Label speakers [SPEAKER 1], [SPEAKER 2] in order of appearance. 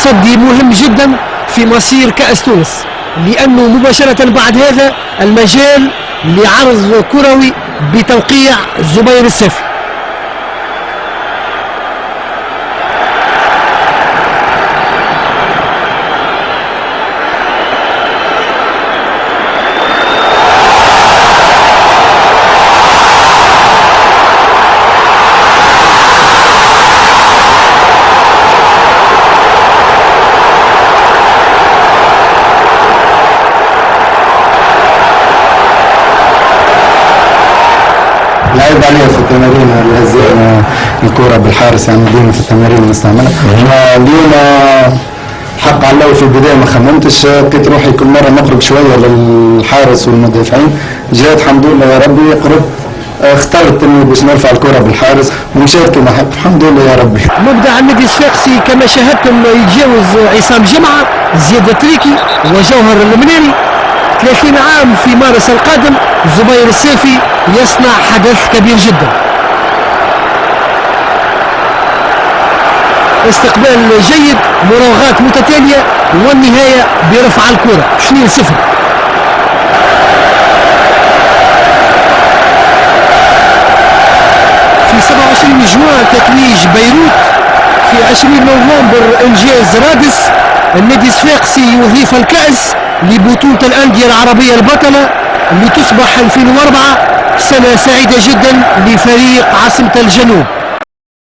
[SPEAKER 1] تصدي مهم جدا في مصير كأس تونس، لأنه مباشرة بعد هذا المجال لعرض كروي بتوقيع الزبير السيفي.
[SPEAKER 2] لعب عليها في التمارين اللي هزينا الكرة بالحارس، يعني ديما في التمارين نستعملها. اليوم حق على في البداية ما خممتش، لقيت روحي كل مرة نخرج شوية للحارس والمدافعين، جات الحمد لله يا ربي قربت، اخترت اني باش نرفع الكرة بالحارس ومشيت كما حب، الحمد لله يا ربي.
[SPEAKER 1] مبدع النادي الصفاقسي كما شاهدتم يتجاوز عصام جمعة، زياد التريكي وجوهر المنيري. 30 عام في مارس القادم الزبير السيفي يصنع حدث كبير جدا. استقبال جيد، مراوغات متتالية، والنهاية برفع الكرة 2-0. في 27 جوان تتويج بيروت، في 20 نوفمبر انجاز رادس، النادي الصفاقسي يضيف الكأس لبطولة الأندية العربية البطلة لتصبح 2004 سنة سعيدة جدا لفريق عاصمة الجنوب.